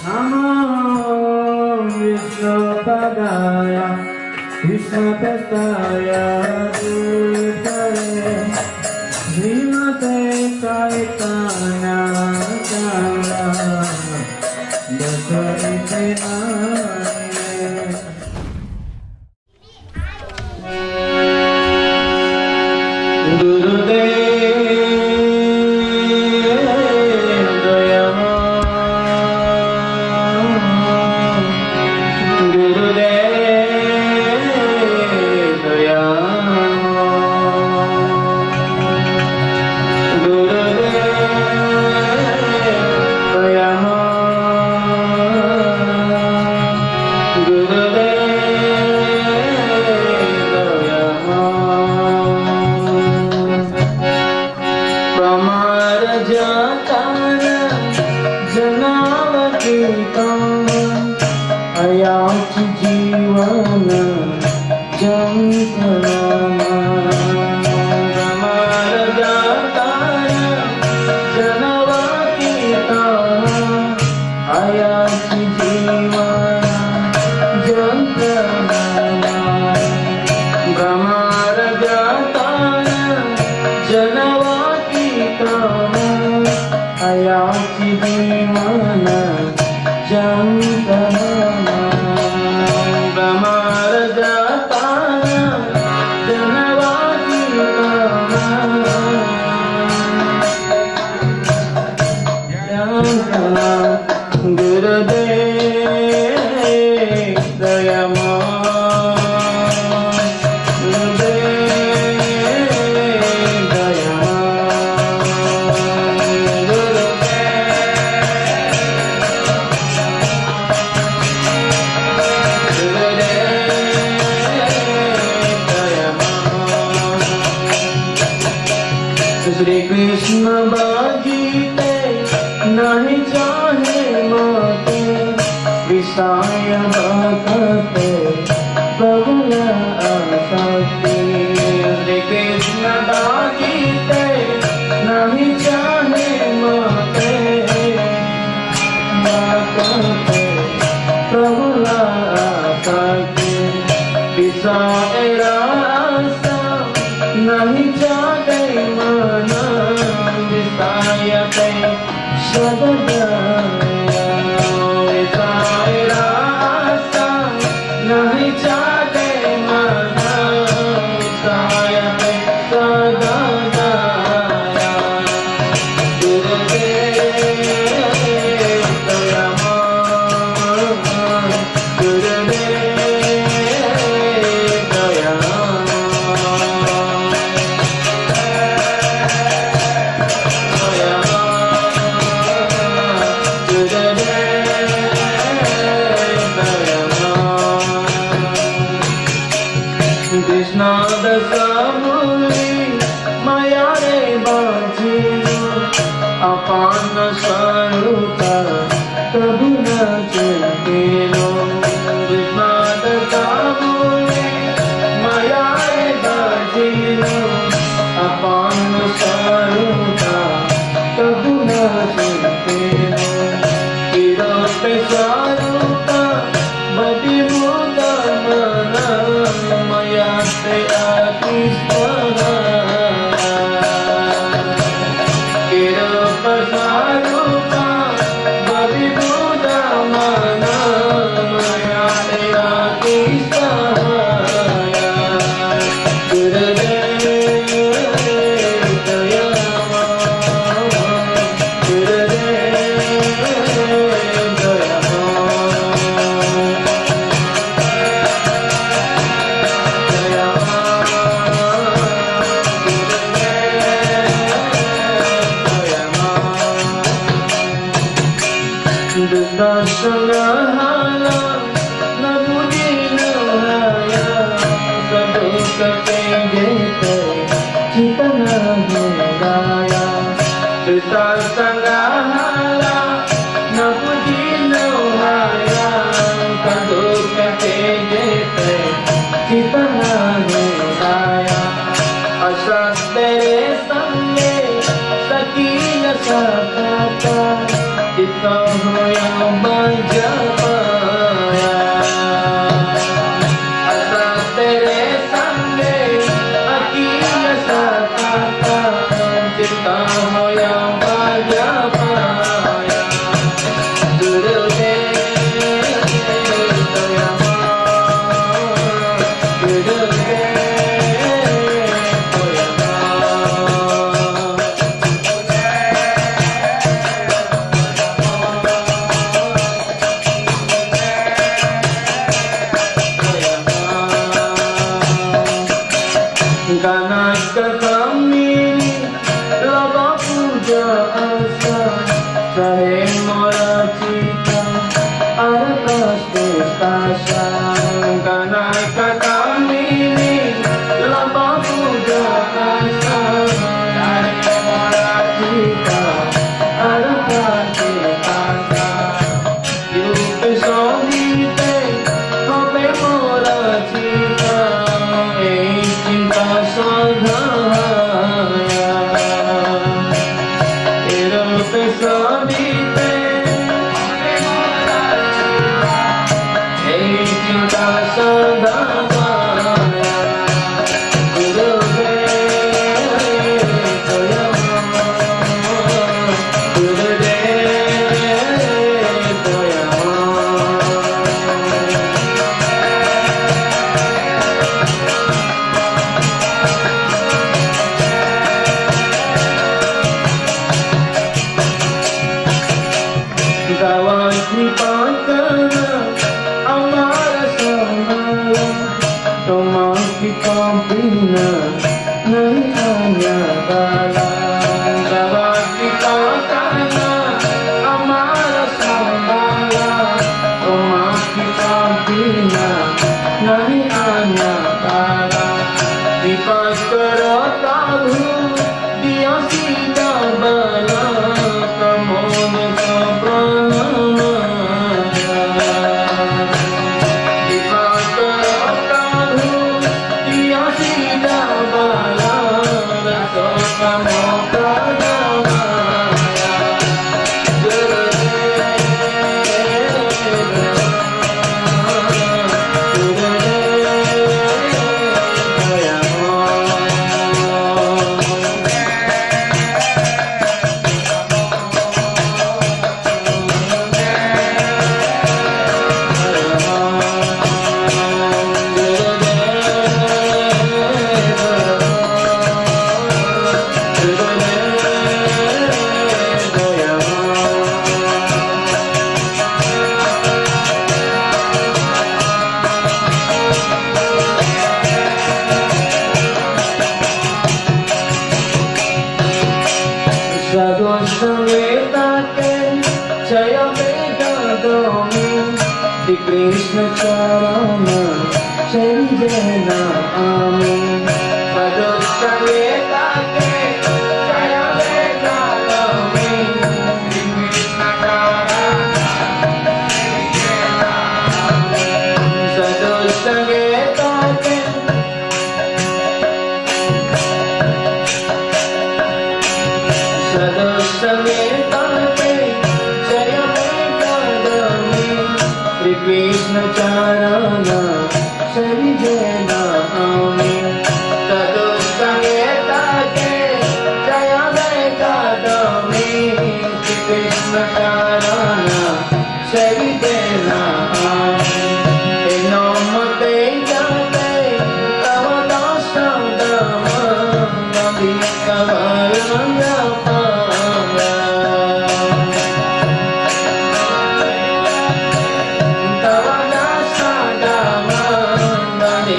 Namo Vishnupadaya Krishnapestaya Bhutale Srimate Chaitanya Chandra Shri Krishna Bhajite Nahi Chahe Mate Visaya Bhakate Prabhula Asakti Shri Krishna Bhajite Nahi Chahe Mate Bhakate Prabhula Asakti Visaya Asa Nahi Chahe Visayate Sadadaya Visaya Rasa Nahi Chate Mana Visayate Sadadaya Gurudev Dayama Gurudev Dayama Krishna Dasamuri Mayare Bhajino Apana Saruta Prabhuna Chantino Krishna Dasamuri Mayare Bhajino Apana Saruta Prabhuna Chantino Kirope Saruta Bhati Buddha Mana Mayate Akishvara Kirupa Sarupa Bhati Buddha Mana Mayate Akishvara Gurudev Dayama Gurudev Dayama Darsanahala Nabudinaya Sadukate Gete Chitana Gaya Darsanahala Nabudinaya Sadukate Gete Chitana Gaya Asat Tere Sange Sakiya Sakata Ito yang Majapahya. Asal tere sange akhirnya sataka cipta yang Majapahya. Gurude toyama, gurude Kanaka kami laba puja asa sahe mora cita aratas pustasa. Kanaka kami laba puja asa sahe mora cita aratas pustasa. Yupe sonite hope mora cita cinta sadhaya. Irupe sonite cinta sadhaya. Gurude toyama, gurude toyama. Gawati pakana amara samala tomaki kampina nai hanya bala. Gawati pakana amara samala tomaki kampina nai hanya bala. Dipas karatahu dia sidang bala kamun kapranama. Dipas karatahu dia sidang bala raso kamun kapranama. Sadhu Samvetake Jaya Vedadami Di Krishna Charana Shri Jena Amin. Sadhu Samvetake Jaya Vedadami Di Krishna Charana Shri Jena Amin. Sadhu Samvetake Sadhu Samvetake Jaya Vedadami Shri Krishna Charana Shri Jena Amin. Sadhu Samvetake Jaya Vedadami Shri Krishna Charana Shri Jena Amin. Enamate jate tava dasam dhamma nadi kavalaya. Tava dasam dhamma nadi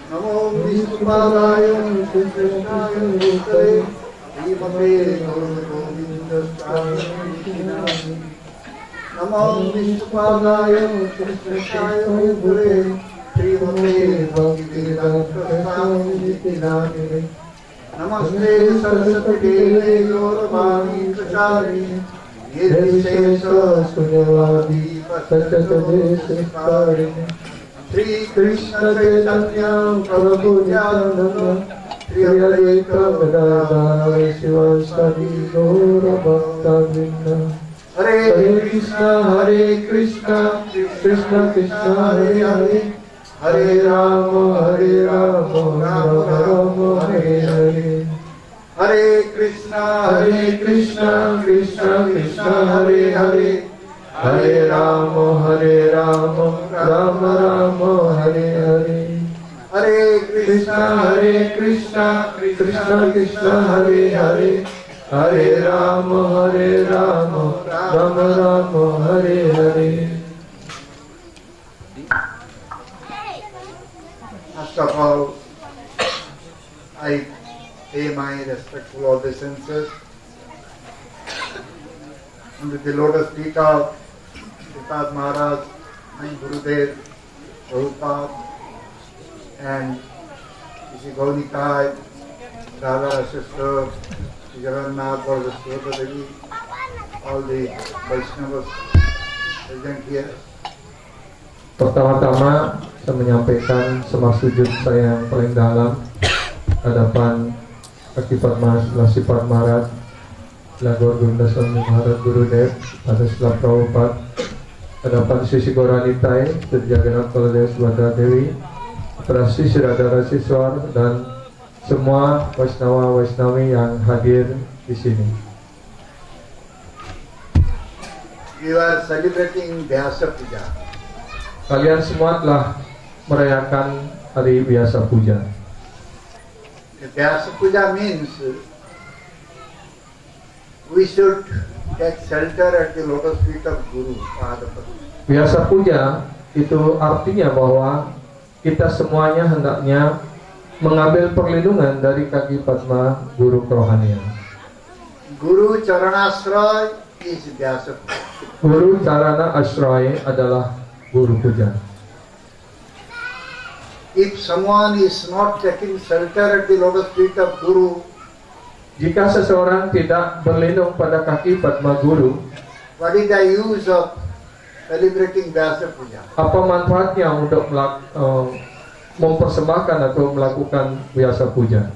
नमो विष्णुपादाय कृष्णाय भूतले श्रीमते गौरगोविन्दस्वामी नमो विष्णुपादाय कृष्णाय भूतले श्रीमते भक्तिवेदान्तस्वामी नमस्ते सरस्वती देवे गौरवाणी प्रचारिणे निर्विशेष शून्यवादी पश्चात्देशकारिणे श्री कृष्ण चैतन्य प्रभु नित्यानंद श्री अद्वैत गदाधर शिवासादि गौर भक्तवृंद हरे कृष्ण कृष्ण कृष्ण हरे हरे हरे राम राम राम हरे हरे हरे कृष्ण कृष्ण कृष्ण हरे हरे हरे राम राम राम हरे हरे हरे कृष्ण कृष्ण कृष्ण हरे हरे हरे राम राम राम हरे Hare. First of all, I pay my respectful obeisances under the lotus feet of Sripad Maharaj, my Gurudev, Prabhupada, and Shri Gaunikai, Radha sister, Shri Jagannath, Baladevi Devi, all the Vaishnavas present here. Pertama-tama saya menyampaikan semua sujud saya yang paling dalam hadapan kaki Padma Sripad Maharaj, Lagor Gunda Swami Maharaj Gurudev, pada Srila Prabhupada, hadapan Sisi Goranitai, Sri Jagannath Baladevi Subhadra Dewi, Prasi Sri Radha Rasiswar, dan semua Vaisnawa-Vaisnawi yang hadir di sini. You are celebrating Vyasa Puja. Kalian semua telah merayakan hari Vyasa Puja. Vyasa Puja means we should take shelter at the lotus feet of Guru Padma. Vyasa Puja itu artinya bahwa kita semuanya hendaknya mengambil perlindungan dari kaki Padma Guru kerohanian. Guru Charanasray is Vyasa Puja. Guru Charana Ashray adalah Guru Puja. If someone is not taking shelter at the lotus feet of Guru, jika seseorang tidak berlindung pada kaki Padma Guru, what is the use of celebrating Vyasa Puja? apa manfaatnya untuk mempersembahkan atau melakukan biasa puja.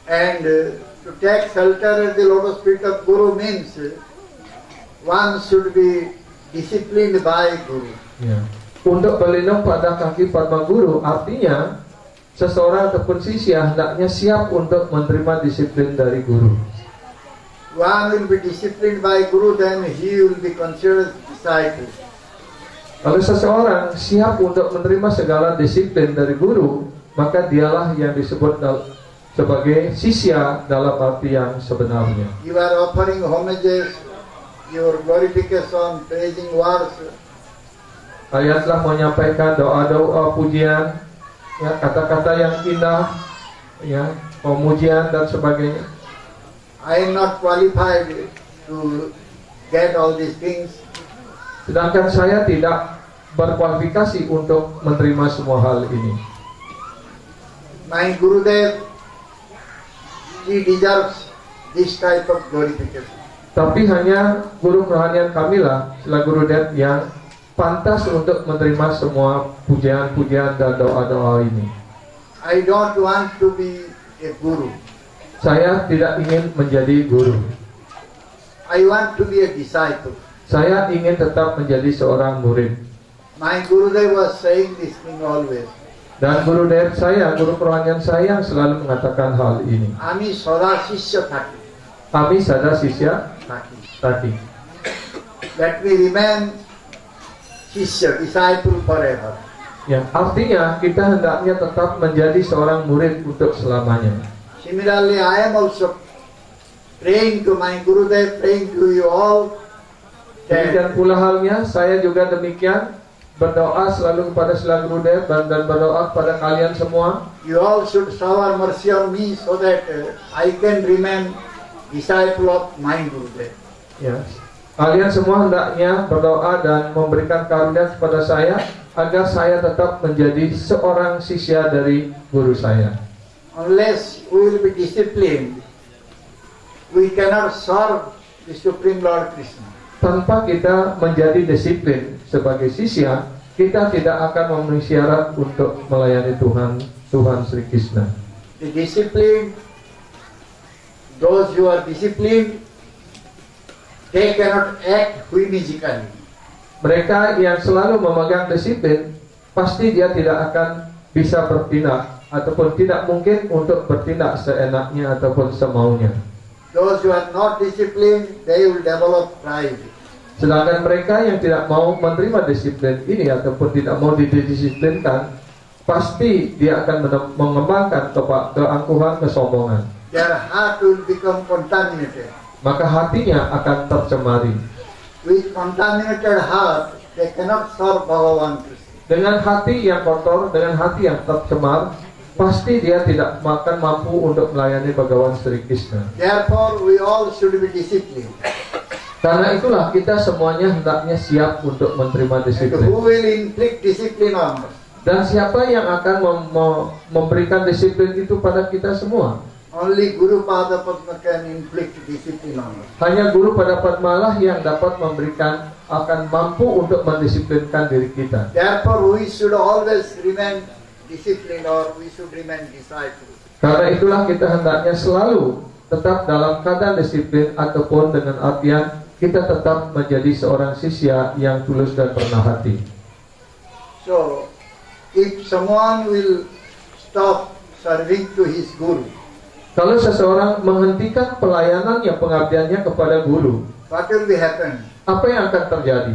And to take shelter at the lotus feet of Guru means one should be disciplined by Guru. Ya. Untuk berlindung pada kaki Padma Guru artinya seseorang ataupun sisya hendaknya siap untuk menerima disiplin dari guru. One will be disciplined by Guru, then he will be considered disciple. Kalau seseorang siap untuk menerima segala disiplin dari guru, maka dialah yang disebut sebagai sisya dalam arti yang sebenarnya. You are offering homages, your glorification, praising words. Kalian telah menyampaikan doa-doa pujian, ya, kata-kata yang indah, ya, pemujian dan sebagainya. I am not qualified to get all these things. Sedangkan saya tidak berkualifikasi untuk menerima semua hal ini. My Gurudev, he deserves this type of glorification. Tapi hanya guru kerohanian kamilah, sila Gurudev yang pantas untuk menerima semua pujian-pujian dan doa-doa ini. I don't want to be a guru. Saya tidak ingin menjadi guru. I want to be a disciple. Saya ingin tetap menjadi seorang murid. My Gurudev was saying this thing always. Dan Gurudev saya, guru kerohanian saya selalu mengatakan hal ini. Ami sada sisya thaki. Kami sada sisya tadi. Let me remain sisya, disciple forever. Ya, artinya kita hendaknya tetap menjadi seorang murid untuk selamanya. Similarly, I am also praying to my Gurudev, praying to you all. Demikian pula halnya, saya juga demikian berdoa selalu kepada sila Gurudev dan berdoa kepada kalian semua. You all should shower mercy on me so that I can remain disciple of my Gurudev. Ya, kalian semua hendaknya berdoa dan memberikan karunia kepada saya agar saya tetap menjadi seorang sisya dari guru saya. Unless we will be disciplined, we cannot serve the Supreme Lord Krishna. Tanpa kita menjadi disiplin sebagai sisya, kita tidak akan memenuhi syarat untuk melayani Tuhan Sri Krishna. The disciplined, those who are disciplined, they cannot act whimsically. Mereka yang selalu memegang disiplin, pasti dia tidak akan bisa bertindak ataupun tidak mungkin untuk bertindak seenaknya ataupun semaunya. Those who are not disciplined, they will develop pride. Sedangkan mereka yang tidak mau menerima disiplin ini ataupun tidak mau didisiplinkan, pasti dia akan mengembangkan keangkuhan, kesombongan. Their heart will become contaminated. Maka hatinya akan tercemari. With contaminated heart, they cannot serve Bhagavan Krishna. Dengan hati yang kotor, dengan hati yang tercemar, pasti dia tidak akan mampu untuk melayani Bhagawan Sri Krishna. Therefore, we all should be disciplined. Karena itulah kita semuanya hendaknya siap untuk menerima And disiplin. who will inflict discipline on us? Dan siapa yang akan memberikan disiplin itu pada kita semua? Only Guru Pada Padma can inflict discipline on us. Hanya Guru pada Padmalah yang dapat memberikan, akan mampu untuk mendisiplinkan diri kita. Therefore, we should always remain disciplined, or we should remain disciples. Karena itulah kita hendaknya selalu tetap dalam keadaan disiplin ataupun dengan artian kita tetap menjadi seorang sisya yang tulus dan rendah hati. So, if someone will stop serving to his Guru, Kalau seseorang menghentikan pelayanannya, pengabdiannya kepada guru, what will be happen? apa yang akan terjadi?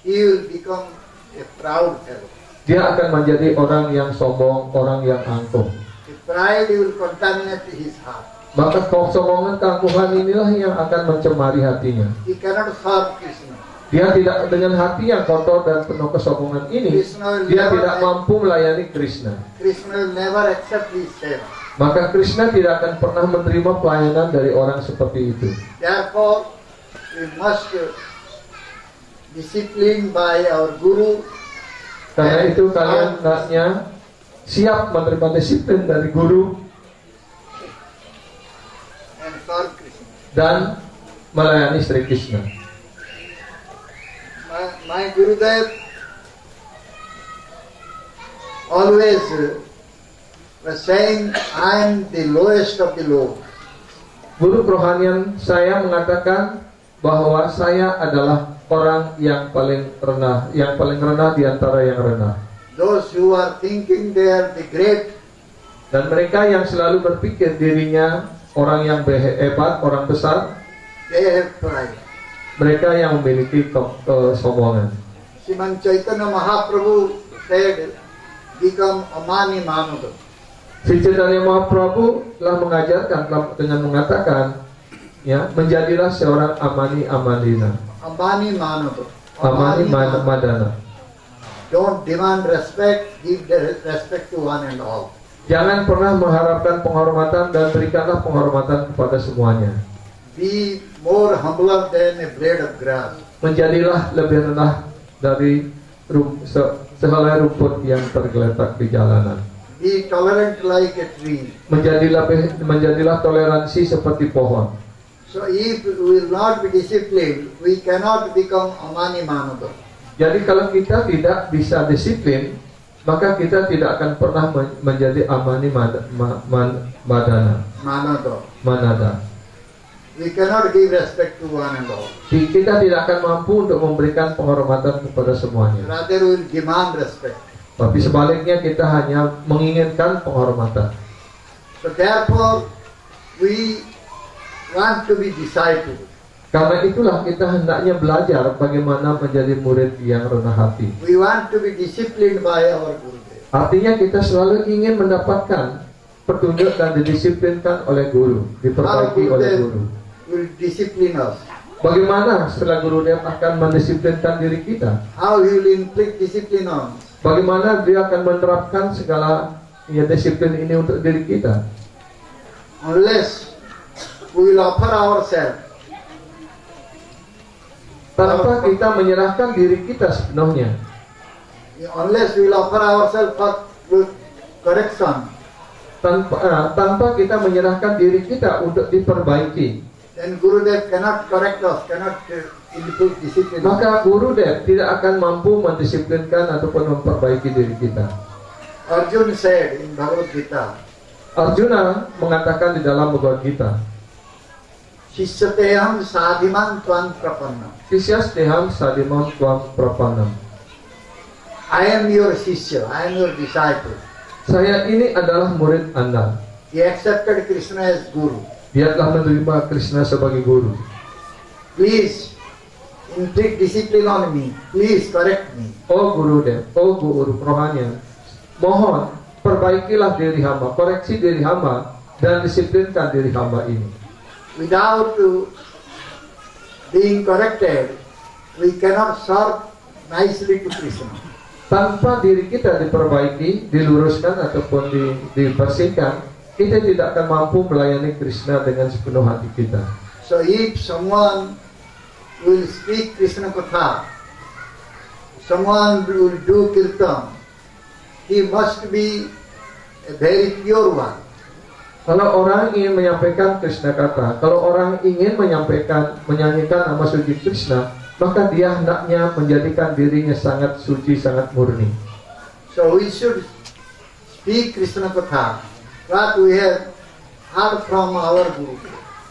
He will become a proud fellow. Dia akan menjadi orang yang sombong, orang yang angkuh. The pride will contaminate his heart. Maka kesombongan, keangkuhan inilah yang akan mencemari hatinya. He cannot serve Krishna. Dia tidak, dengan hati yang kotor dan penuh kesombongan ini, dia tidak mampu melayani Krishna. Krishna will never accept his seva. Maka Krishna tidak akan pernah menerima pelayanan dari orang seperti itu. Therefore, we must discipline by our Guru. Karena itu kalian hendaknya siap menerima disiplin dari guru And serve Krishna. dan melayani Sri Krishna. My Gurudev always was saying, I am the lowest of the low. Guru kerohanian saya mengatakan bahwa saya adalah orang yang paling renah di antara yang renah. Those who are thinking they are the great, Dan mereka yang selalu berpikir dirinya orang yang hebat, orang besar, they have pride. mereka yang memiliki kesombongan. Sriman Chaitanya Mahaprabhu said, become amani manado. Sri Chaitanya Mahaprabhu telah mengajarkan dengan mengatakan, ya, menjadilah seorang amani amanina, Amani manado. amani madana. Don't demand respect, give the respect to one and all. Jangan pernah mengharapkan penghormatan dan berikanlah penghormatan kepada semuanya. Be more humbler than a blade of grass. Menjadilah lebih rendah dari sehelai rumput yang tergeletak di jalanan. Be tolerant like a tree. Menjadilah toleransi seperti pohon. So if we will not be disciplined, we cannot become amani manado. Jadi kalau kita tidak bisa disiplin, maka kita tidak akan pernah menjadi amani madana. Manada. We cannot give respect to one and all. Kita tidak akan mampu untuk memberikan penghormatan kepada semuanya. Rather, we will demand respect. Tapi sebaliknya kita hanya menginginkan penghormatan. So therefore, we want to be disciples. Karena itulah kita hendaknya belajar bagaimana menjadi murid yang rendah hati. We want to be disciplined by our Gurudev. Artinya kita selalu ingin mendapatkan petunjuk dan didisiplinkan oleh guru, diperbaiki oleh guru. Will discipline us. Bagaimana setelah guru dia akan mendisiplinkan diri kita? How he will inflict discipline on us. Bagaimana dia akan menerapkan segala disiplin ini untuk diri kita? Unless we will offer ourselves. Tanpa kita menyerahkan diri kita sepenuhnya. Unless we will offer ourselves for correction. Tanpa kita menyerahkan diri kita untuk diperbaiki, then Gurudev cannot correct us, cannot inflict discipline. maka Gurudev tidak akan mampu mendisiplinkan ataupun memperbaiki diri kita. Arjun said in Bhagavad Gita, Arjuna mengatakan di dalam Bhagavad Gita, Shishyateham sadhiman tvam prapannam. Sisyasteham sadimam tvam prapannam. I am your Shishya, I am your disciple. Saya ini adalah murid Anda. He accepted Krishna as Guru. Dia telah menerima Krishna sebagai guru. Please inflict discipline on me. Please correct me. Oh Gurudev, oh Guru Rohanian, mohon perbaikilah diri hamba, koreksi diri hamba, dan disiplinkan diri hamba ini. Without being corrected, we cannot serve nicely to Krishna. Tanpa diri kita diperbaiki, diluruskan ataupun dibersihkan, kita tidak akan mampu melayani Krishna dengan sepenuh hati kita. So if someone will speak Krishna Katha, someone will do Kirtan, he must be a very pure one. Kalau orang ingin menyampaikan Krishna kata, kalau orang ingin menyanyikan nama suci Krishna, maka dia hendaknya menjadikan dirinya sangat suci, sangat murni. So we should speak Krishna Katha, what we have heard from our Guru.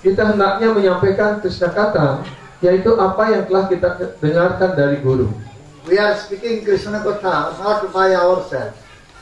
Kita hendaknya menyampaikan Krishna kata, yaitu apa yang telah kita dengarkan dari guru. We are speaking Krishna Katha not by ourselves.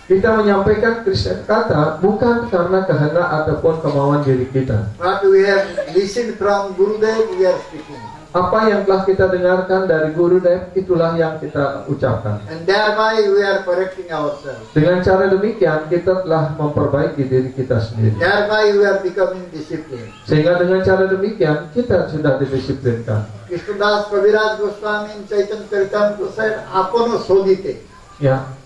Kita menyampaikan Krishna kata bukan karena kehendak ataupun kemauan diri kita. What we have listened from Gurudev, we are speaking. Apa yang telah kita dengarkan dari Gurudev, itulah yang kita ucapkan. And thereby we are correcting ourselves. Dengan cara demikian, kita telah memperbaiki diri kita sendiri. Thereby we are becoming disciplined. Sehingga dengan cara demikian, kita sudah didisiplinkan. Krishnadas Kaviraj Goswami in Chaitanya Charitamrita said, Apono sodite. Ya,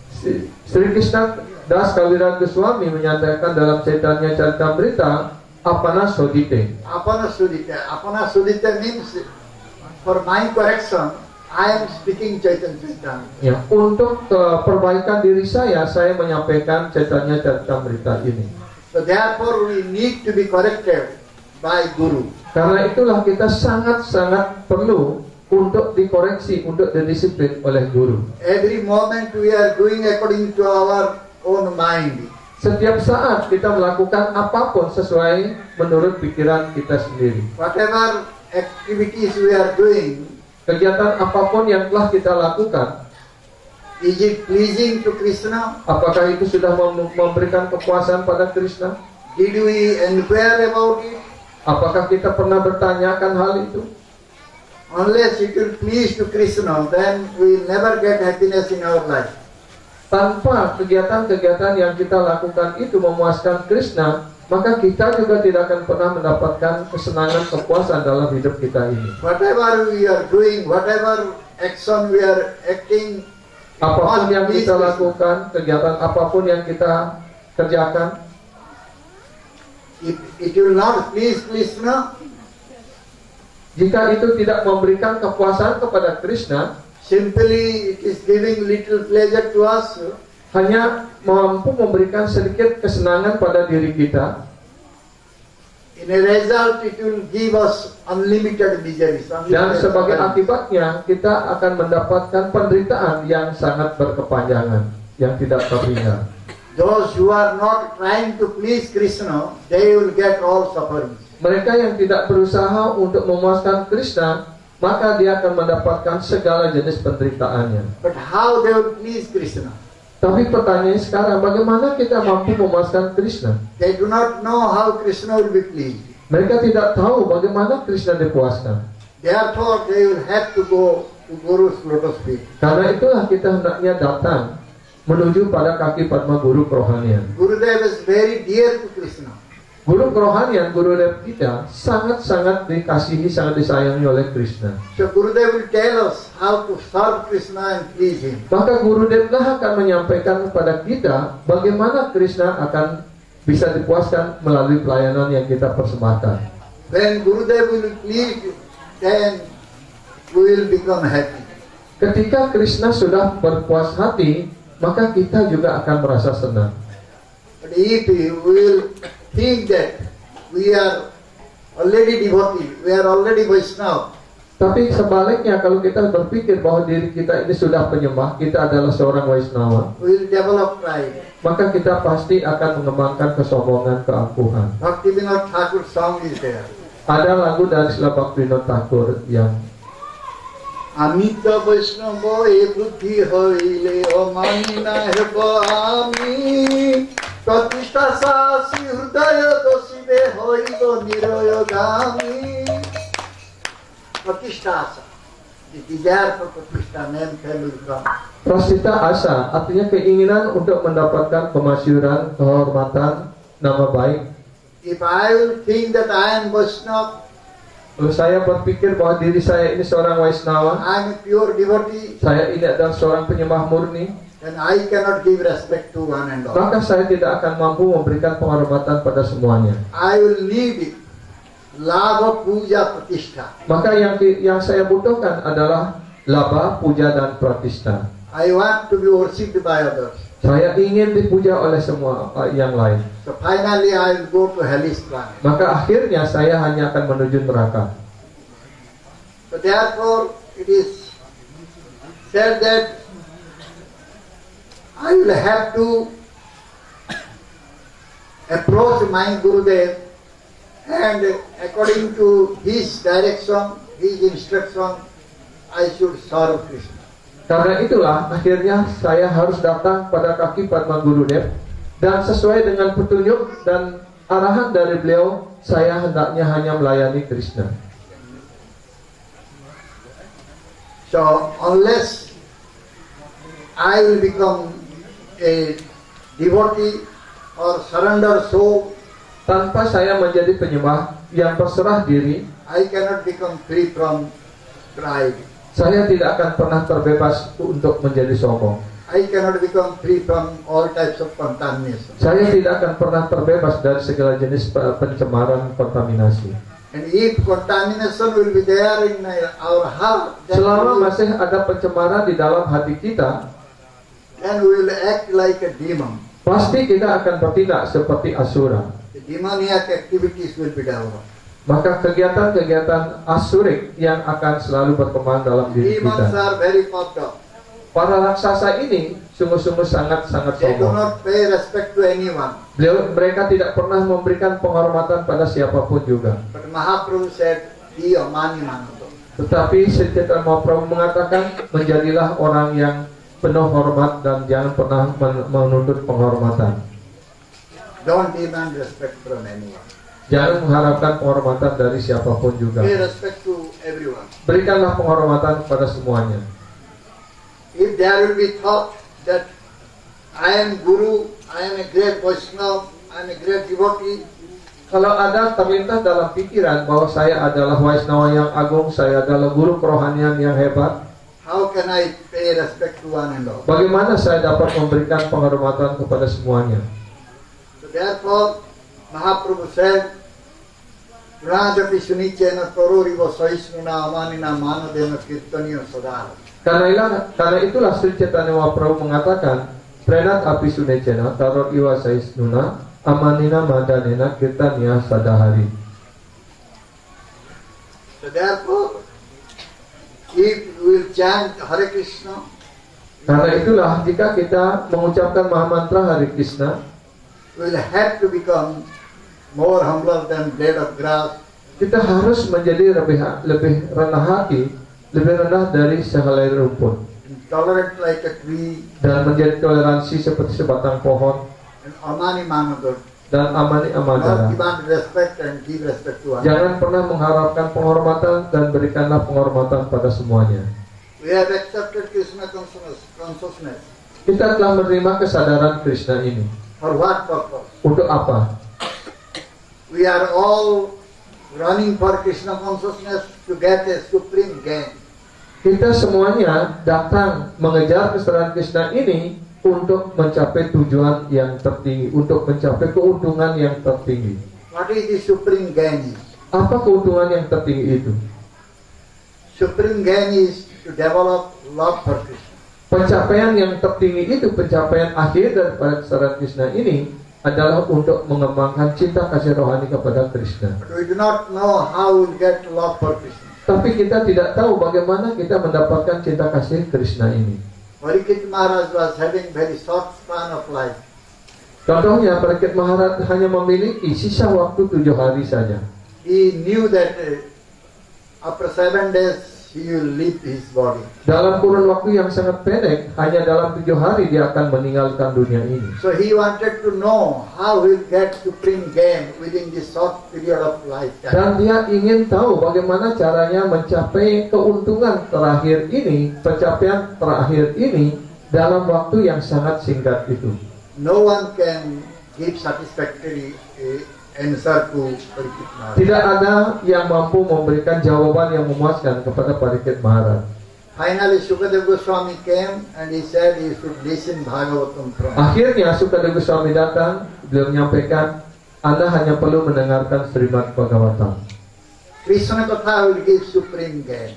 Sri Krishna Das Kaviraj Goswami menyatakan dalam Chaitanya Charitamrita, apana sodite. Apana sodite. Apana sodite means, for my correction, I am speaking Chaitanya Charitamrita. Ya, untuk perbaikan diri saya menyampaikan Chaitanya Charitamrita ini. So therefore we need to be corrected by Guru. Karena itulah kita sangat-sangat perlu untuk dikoreksi, untuk didisiplin oleh guru. Every moment we are doing according to our own mind. Setiap saat kita melakukan apapun sesuai menurut pikiran kita sendiri. Whatever activities we are doing, Kegiatan apapun yang telah kita lakukan, is it pleasing to Krishna? apakah itu sudah memberikan kepuasan pada Krishna? Did we inquire about it? Apakah kita pernah bertanyakan hal itu? Unless it will please to Krishna, then we will never get happiness in our life. Tanpa kegiatan-kegiatan yang kita lakukan itu memuaskan Krishna, maka kita juga tidak akan pernah mendapatkan kesenangan, kepuasan dalam hidup kita ini. Whatever we are doing, whatever action we are acting, Apapun must yang please kita Krishna. lakukan, kegiatan apapun yang kita kerjakan, If it will not please Krishna, jika itu tidak memberikan kepuasan kepada Krishna, simply it is giving little pleasure to us, hanya mampu memberikan sedikit kesenangan pada diri kita, in a result it will give us unlimited miseries. dan sebagai akibatnya kita akan mendapatkan penderitaan yang sangat berkepanjangan, yang tidak terhingga. Those who are not trying to please Krishna, they will get all suffering. Mereka yang tidak berusaha untuk memuaskan Krishna, maka dia akan mendapatkan segala jenis penderitaannya. But how they will please Krishna? Tapi pertanyaannya sekarang, bagaimana kita mampu memuaskan Krishna? They do not know how Krishna will be pleased. Mereka tidak tahu bagaimana Krishna dipuaskan. Therefore, they will have to go to Guru's lotus feet. Karena itulah kita hendaknya datang menuju pada kaki Padma Guru kerohanian. Gurudev is very dear to Krishna. Guru kerohanian, Gurudev kita sangat-sangat dikasihi, sangat disayangi oleh Krishna. So Gurudev will tell us how to serve Krishna and please him. Maka Gurudevlah akan menyampaikan kepada kita bagaimana Krishna akan bisa dipuaskan melalui pelayanan yang kita persembahkan. When Gurudev will please, then we will become happy. Ketika Krishna sudah berpuas hati, maka kita juga akan merasa senang. But if we will think that we are already devotee, we are already Vaishnava, Tapi sebaliknya, kalau kita berpikir bahwa diri kita ini sudah penyembah, kita adalah seorang Vaishnava, we will develop pride. maka kita pasti akan mengembangkan kesombongan, keangkuhan. Bhaktivinoda Thakur song is there. Ada lagu dari Srila Bhaktivinoda Thakur yang Amita Vaishnava e buddhi hoile amani na heba ami Pratishtha sasi hridaya dosibe hoibo niroyo gami. Pratishtha, the desire for pratishtha, name, fame will come. Prasita asa, artinya keinginan untuk mendapatkan kemasyhuran, kehormatan, nama baik. If I will think that I am Vaishnava, Kalau saya berpikir bahwa diri saya ini seorang Vaishnava, I am a pure devotee, saya ini adalah seorang penyembah murni, then I cannot give respect to one and all. maka saya tidak akan mampu memberikan penghormatan pada semuanya. I will need lava puja pratishtha. Maka yang saya butuhkan adalah laba, puja, dan pratistha. I want to be worshipped by others. Saya ingin dipuja oleh semua yang lain. So finally I will go to hellish planet. Maka akhirnya saya hanya akan menuju neraka. So therefore it is said that I will have to approach my Gurudev and according to his direction, his instruction, I should serve Krishna. Karena itulah akhirnya saya harus datang pada kaki Padma Gurudev, dan sesuai dengan petunjuk dan arahan dari beliau, saya hendaknya hanya melayani Krishna. So unless I will become a devotee or surrender soul, Tanpa saya menjadi penyembah yang berserah diri, I cannot become free from pride. saya tidak akan pernah terbebas untuk menjadi sombong. I cannot become free from all types of contamination. Saya tidak akan pernah terbebas dari segala jenis pencemaran, kontaminasi. And if contamination will be there in our heart, then Selama we masih ada pencemaran di dalam hati kita, will act like a demon. pasti kita akan bertindak seperti asura. The demoniac activities will be developed. Maka kegiatan-kegiatan asurik yang akan selalu berkembang dalam diri Demons kita. are very puffed up. Para raksasa ini sungguh-sungguh sangat-sangat They do sombong. not pay respect to anyone. Mereka tidak pernah memberikan penghormatan pada siapapun juga. But Mahaprabhu said, "Be amani manato." Tetapi Sri Chaitanya Mahaprabhu mengatakan, menjadilah orang yang penuh hormat dan jangan pernah menuntut penghormatan. Don't demand respect from anyone. Jangan mengharapkan penghormatan dari siapapun juga. Pay respect to everyone. Berikanlah penghormatan kepada semuanya. If there will be thought that I am Guru, I am a great Vaishnava, I am a great devotee, Kalau ada terlintas dalam pikiran bahwa saya adalah Vaishnava yang agung, saya adalah guru kerohanian yang hebat, how can I pay respect to one and all? bagaimana saya dapat memberikan penghormatan kepada semuanya? So therefore, Mahaprabhu said, Rajapi Sunichena Tororiva Saisnuna Amanina Manadena Kirtaniya Sadara. Karena itulah Sri Chaitanya Mahaprabhu mengatakan, Prenat api sunecena taror iwa saisnuna amanina madanena kirtaniya sadahari. So therefore, if we will chant Hare Krishna, Karena itulah jika kita mengucapkan Mahamantra Hare Krishna, we will have to become more humbler than blade of grass, kita harus menjadi lebih rendah hati, lebih rendah dari sehelai rumput, tolerant like a tree, dan menjadi toleransi seperti sebatang pohon, and amani manadar. dan amani Not amadara. demand respect and give respect to others. Jangan pernah mengharapkan penghormatan dan berikanlah penghormatan pada semuanya. We have accepted Krishna consciousness. Kita telah menerima kesadaran Krishna ini. For what purpose? Untuk apa? We are all running for Krishna consciousness to get a supreme gain. Kita semuanya datang mengejar kesadaran Krishna ini untuk mencapai tujuan yang tertinggi, untuk mencapai keuntungan yang tertinggi. What is the supreme gain? Apa keuntungan yang tertinggi itu? Supreme gain is to develop love for Krishna. Pencapaian yang tertinggi itu, pencapaian akhir daripada kesadaran Krishna ini adalah untuk mengembangkan cinta kasih rohani kepada Krishna. But we do not know how we get love for Krishna. Tapi kita tidak tahu bagaimana kita mendapatkan cinta kasih Krishna ini. Parikshit Maharaj was having very short span of life. Contohnya, Parikshit Maharaj hanya memiliki sisa waktu 7 hari saja. He knew that after 7 days he will leave his body. Dalam kurun waktu yang sangat pendek, hanya dalam 7 hari dia akan meninggalkan dunia ini. So he wanted to know how he will get supreme gain within this short period of lifetime. Dan dia ingin tahu bagaimana caranya mencapai keuntungan terakhir ini, pencapaian terakhir ini dalam waktu yang sangat singkat itu. No one can give satisfactory answer to Parikshit Maharaj. Tidak ada yang mampu memberikan jawaban yang memuaskan kepada Parikshit Maharaj. Finally, Sukadeva Goswami came and he said you should listen Bhagavatam from. Akhirnya Sukadeva Goswami datang, beliau menyampaikan, Anda hanya perlu mendengarkan Srimad Bhagavatam. Krishna Katha will give supreme gain.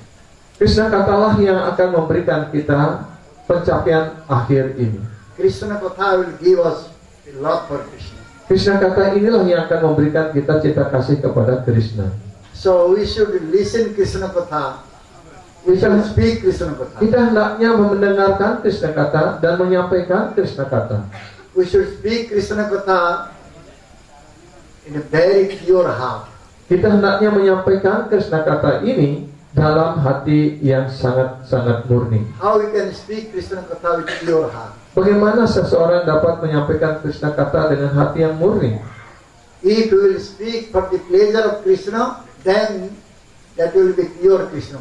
Krishna katalah yang akan memberikan kita pencapaian akhir ini. Krishna Katha will give us love for Krishna. Krishna kata inilah yang akan memberikan kita cinta kasih kepada Krishna. So we should listen Krishna Katha. We should speak Krishna Katha. Kita hendaknya mendengarkan Krishna kata dan menyampaikan Krishna kata. We should speak Krishna Katha in a very pure heart. Kita hendaknya menyampaikan Krishna kata ini dalam hati yang sangat-sangat murni. How we can speak Krishna Katha with pure heart? Bagaimana seseorang dapat menyampaikan Krishna kata dengan hati yang murni? If we will speak for the pleasure of Krishna, then that will be pure Krishna.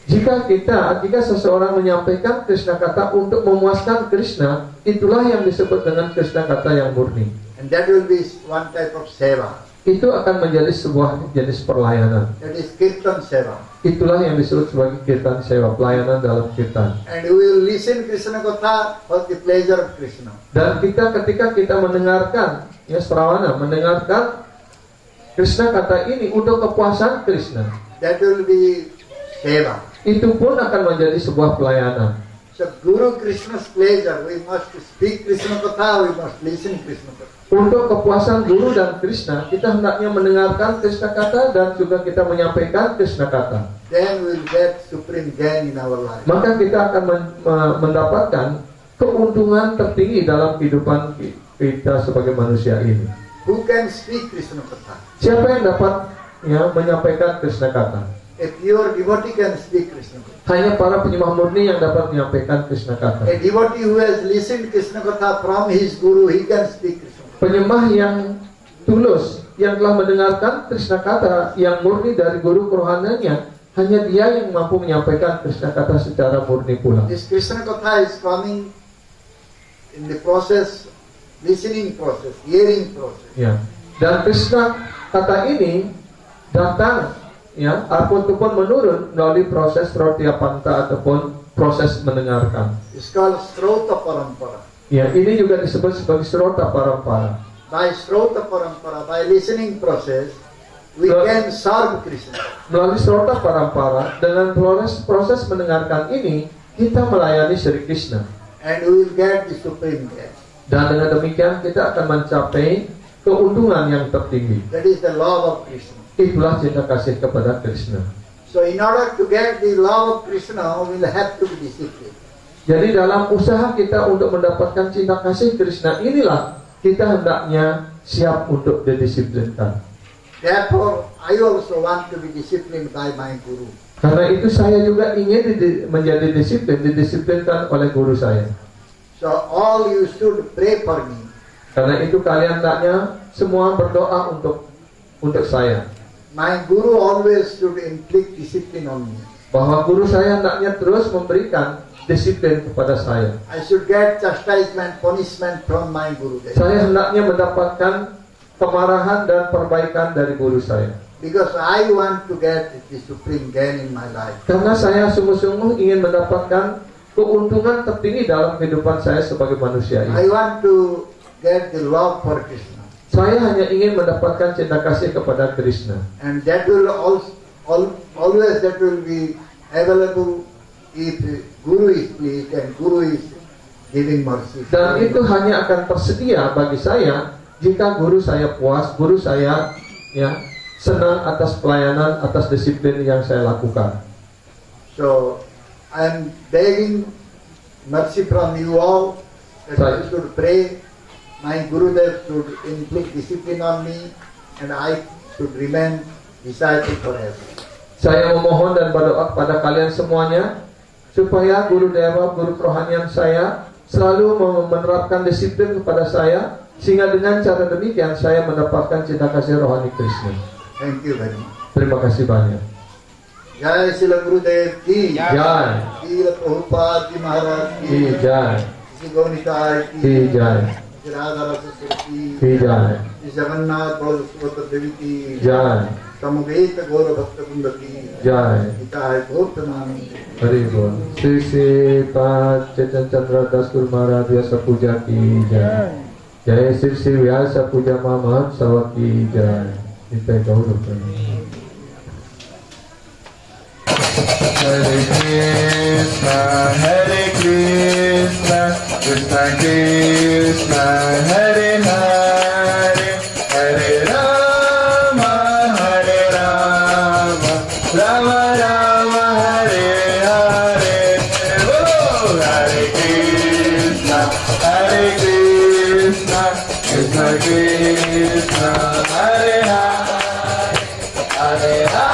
Jika seseorang menyampaikan Krishna kata untuk memuaskan Krishna, itulah yang disebut dengan Krishna kata yang murni. And that will be one type of seva. Itu akan menjadi sebuah jenis perlayanan. That is Kirtan seva. Itulah yang disebut sebagai kirtan sewa, pelayanan dalam kirtan. And we will listen Krishna Katha for the pleasure of Krishna. Dan ketika kita mendengarkan, ya Srawana, mendengarkan Krishna kata ini untuk kepuasan Krishna, That will be seva. itu pun akan menjadi sebuah pelayanan. So So Guru Krishna's pleasure, we must speak Krishna Katha, we must listen Krishna Katha. Untuk kepuasan Guru dan Krishna, kita hendaknya mendengarkan Krishna Kata dan juga kita menyampaikan Krishna Kata. Then we will get supreme gain in our life. Maka kita akan mendapatkan keuntungan tertinggi dalam kehidupan kita sebagai manusia ini. Who can speak Krishna Katha? Siapa yang dapat menyampaikan Krishna Kata? A pure devotee can speak Krishna Katha. Hanya para penyembah murni yang dapat menyampaikan Krishna Kata. A devotee who has listened Krishna Katha from his Guru, he can speak Krishna Katha. Penyembah yang tulus, yang telah mendengarkan Krishna Kata, yang murni dari guru kerohaniannya, hanya dia yang mampu menyampaikan Krishna Kata secara murni pula. This Krishna Katha is coming in the process, listening process, hearing process. Ya. Dan Krishna Kata ini datang, ya, ataupun menurun melalui proses Rotyapanta ataupun proses mendengarkan. It's called Srota Parampara. Ya, ini juga disebut sebagai Srota Parampara. By Srota Parampara, by listening process, we can serve Krishna. Melalui Srota Parampara, dengan proses mendengarkan ini, kita melayani Sri Krishna. And we will get the supreme gain. Dan dengan demikian kita akan mencapai keuntungan yang tertinggi. That is the love of Krishna. Itulah cinta kasih kepada Krishna. So in order to get the love of Krishna, we will have to be disciplined. Jadi dalam usaha kita untuk mendapatkan cinta kasih Krishna inilah kita hendaknya siap untuk didisiplinkan. Therefore, I also want to be disciplined by my Guru. Karena itu saya juga ingin menjadi didisiplinkan oleh guru saya. So all you should pray for me. Karena itu kalian hendaknya semua berdoa untuk saya. My Guru always should inflict discipline on me. Bahwa guru saya hendaknya terus memberikan disiplin kepada saya. I should get chastisement, punishment from my Guru. Saya hendaknya mendapatkan kemarahan dan perbaikan dari guru saya. Because I want to get the supreme gain in my life. Karena saya sungguh-sungguh ingin mendapatkan keuntungan tertinggi dalam kehidupan saya sebagai manusia I ini. want to get the love for Krishna. Saya hanya ingin mendapatkan cinta kasih kepada Krishna. And that will always that will be available if Guru is pleased and Guru is giving mercy. Dan itu hanya akan tersedia bagi saya jika guru saya puas, guru saya senang atas pelayanan, atas disiplin yang saya lakukan. So I am begging mercy from you all that I should pray. My Gurudev should inflict discipline on me and I should remain disciple forever. Saya memohon dan berdoa kepada kalian semuanya supaya guru dewa, guru kerohanian saya selalu menerapkan disiplin kepada saya, sehingga dengan cara demikian saya mendapatkan cinta kasih rohani Krishna. Thank you very much. Terima kasih banyak. Jai Srila Gurudev ki Jai. Srila Prabhupada Ji Maharaj Ki Jai. Sri Gaunitai Ki Jai. Sri Radha Rasa Surti Ki Jai. Sri Jagannath Bal Subhadra Devi ki Jai. Samaveta Gaura Bhakta Kunda ki Jai. Jai Gaur Pranam. Hari Bol. Sri Pat Chetan Chandra Das Guru Maharaj Vyasa Puja Ki Jai. Jai Sri Vyasa Puja Mama Sawa Ki Jai. Nitai Gaura Pranam. Hare Krishna, Krishna Krishna, Hare Hare, Hare Rama, Rama Rama, Hare Hare. Oh, Hare Krishna, Krishna Krishna, Hare Hare, Hare Rama.